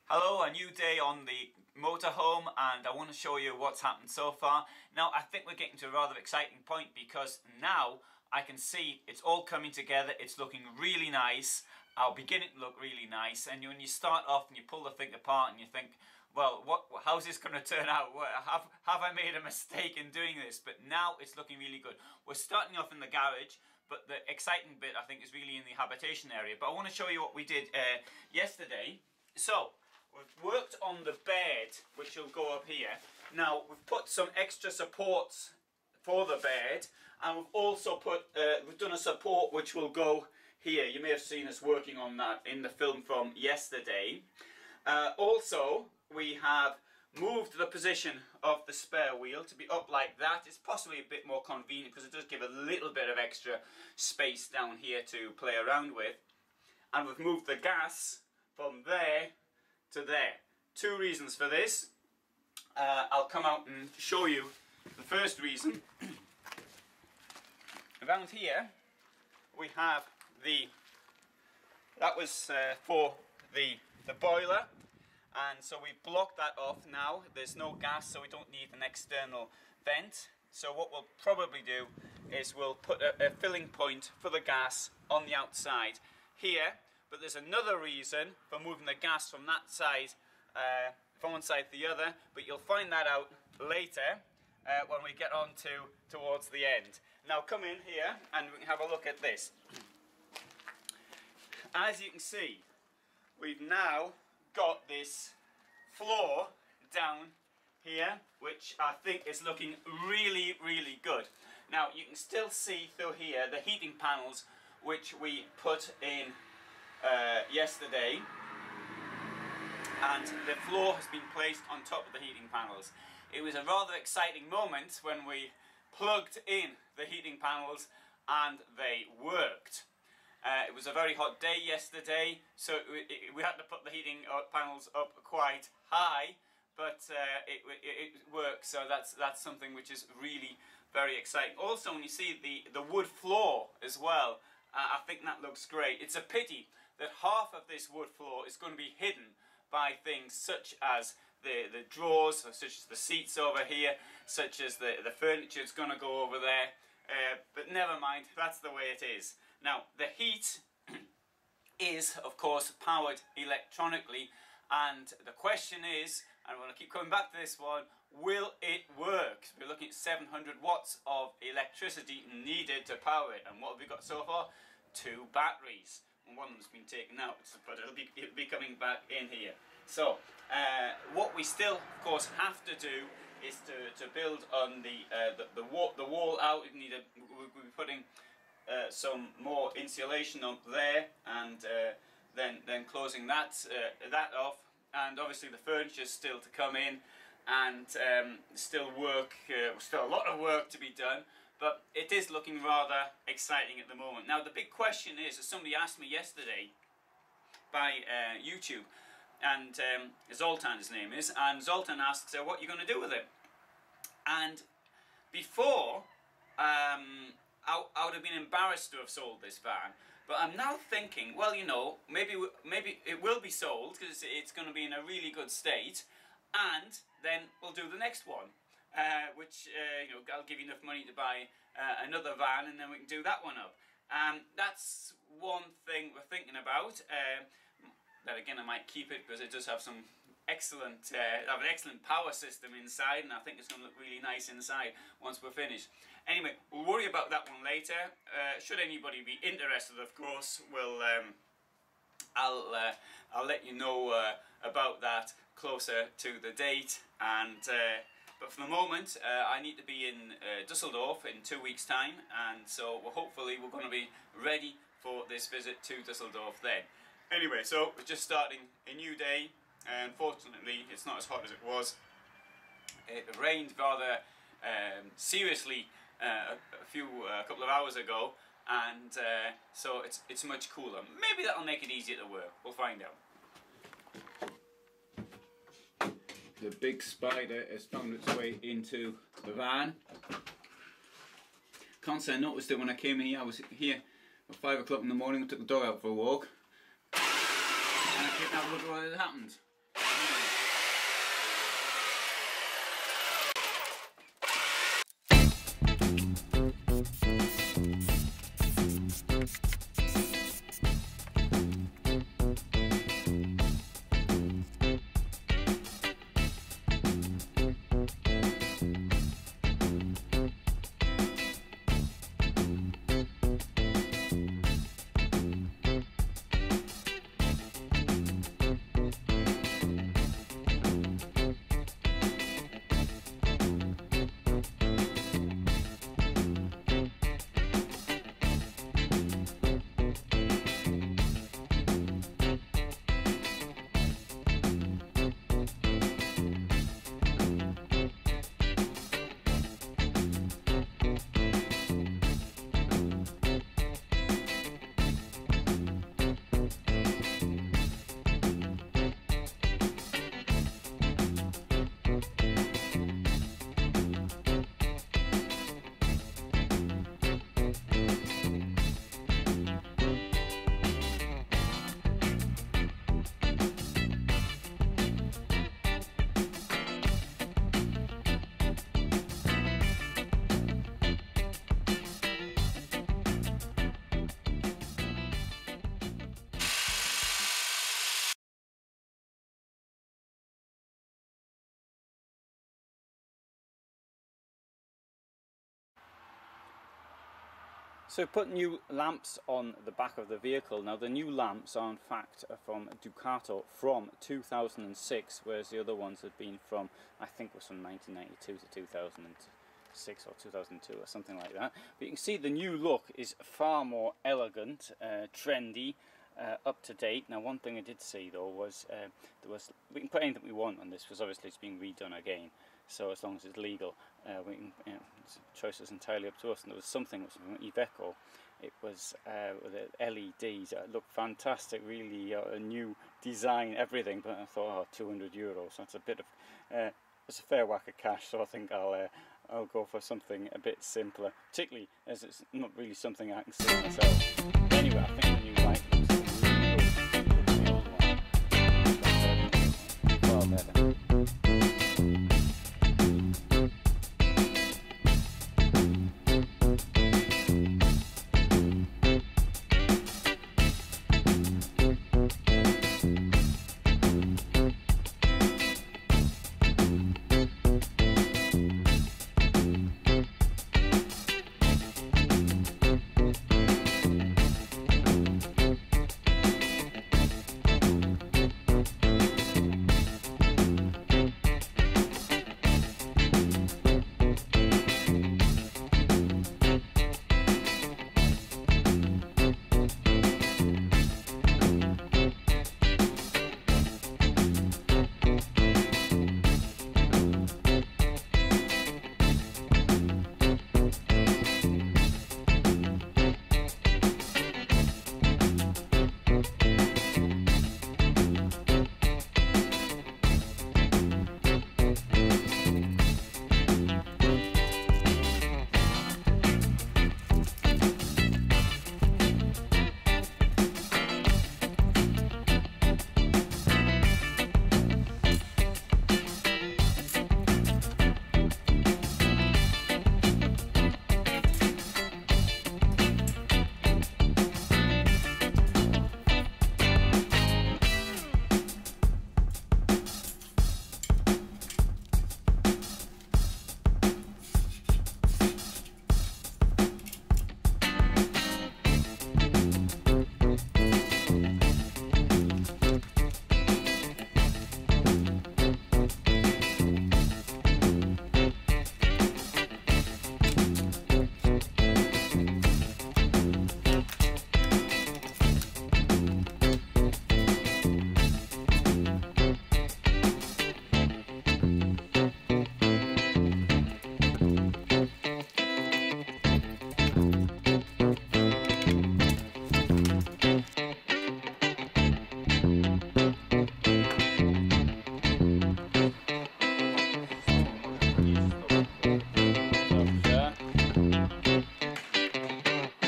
Hello, a new day on the motorhome, and I want to show you what's happened so far. Now I think we're getting to a rather exciting point because now I can see it's all coming together. It's looking really nice. I'll beginning to look really nice, and when you start off and you pull the thing apart and you think, well, how's this going to turn out? Have I made a mistake in doing this? But now it's looking really good. We're starting off in the garage, but the exciting bit I think is really in the habitation area. But I want to show you what we did yesterday. So we've worked on the bed, which will go up here. Now we've put some extra supports for the bed, and we've also put we've done a support which will go here. You may have seen us working on that in the film from yesterday. Also, we have moved the position of the spare wheel to be up like that. It's possibly a bit more convenient because it does give a little bit of extra space down here to play around with. And we've moved the gas from there to there. Two reasons for this. I'll come out and show you the first reason. Around here we have that was for the boiler, and so we blocked that off now. There's no gas, so we don't need an external vent. So what we'll probably do is we'll put a filling point for the gas on the outside here. But there's another reason for moving the gas from that side, from one side to the other, but you'll find that out later when we get on towards the end. Now come in here and we can have a look at this. As you can see, we've now got this floor down here, which I think is looking really, really good. Now you can still see through here the heating panels which we put in yesterday, and the floor has been placed on top of the heating panels. It was a rather exciting moment when we plugged in the heating panels and they worked. It was a very hot day yesterday, so we had to put the heating panels up quite high, but it works, so that's something which is really very exciting. Also, when you see the wood floor as well, I think that looks great. It's a pity that half of this wood floor is going to be hidden by things such as the drawers, such as the seats over here, such as the furniture is going to go over there. But never mind, that's the way it is. Now, the heat is, of course, powered electronically, and the question is, and I'm going to keep coming back to this one, will it work? We're looking at 700 watts of electricity needed to power it, and what have we got so far? 2 batteries. And one of them's been taken out, but it'll be coming back in here. So, what we still, of course, have to do is to build on the wall out. We'll be putting some more insulation up there, and then closing that off. And obviously the furniture is still to come in, and still a lot of work to be done. But it is looking rather exciting at the moment. Now the big question is, as somebody asked me yesterday by YouTube, and Zoltan his name is, and Zoltan asks, what are you going to do with it? And before, I would have been embarrassed to have sold this van, but I'm now thinking, well, you know, maybe it will be sold because it's going to be in a really good state, and then we'll do the next one. Which you know, I'll give you enough money to buy another van, and then we can do that one up. That's one thing we're thinking about. That again, I might keep it because it does have some excellent, have an excellent power system inside, and I think it's going to look really nice inside once we're finished. Anyway, we'll worry about that one later. Should anybody be interested, of course, I'll let you know about that closer to the date. And but for the moment, I need to be in Dusseldorf in 2 weeks' time, and so hopefully we're going to be ready for this visit to Dusseldorf then. Anyway, so we're just starting a new day, and fortunately it's not as hot as it was. It rained rather seriously a couple of hours ago, and so it's much cooler. Maybe that'll make it easier to work. We'll find out. The big spider has found its way into the van. Can't say I noticed it when I came in here. I was here at 5 o'clock in the morning. I took the dog out for a walk, and I came out and looked what had happened. So we put new lamps on the back of the vehicle. Now the new lamps are in fact from Ducato from 2006, whereas the other ones had been from, I think it was from 1992 to 2006 or 2002 or something like that. But you can see the new look is far more elegant, trendy, up to date. Now one thing I did see though was we can put anything we want on this, because obviously it's being redone again. So as long as it's legal, we can, the choice is entirely up to us. And there was something that was from Iveco. It was with the LEDs. It looked fantastic, really a new design, everything. But I thought, oh, €200. That's a bit of, it's a fair whack of cash. So I think I'll go for something a bit simpler, particularly as it's not really something I can see myself. Anyway, I think the new light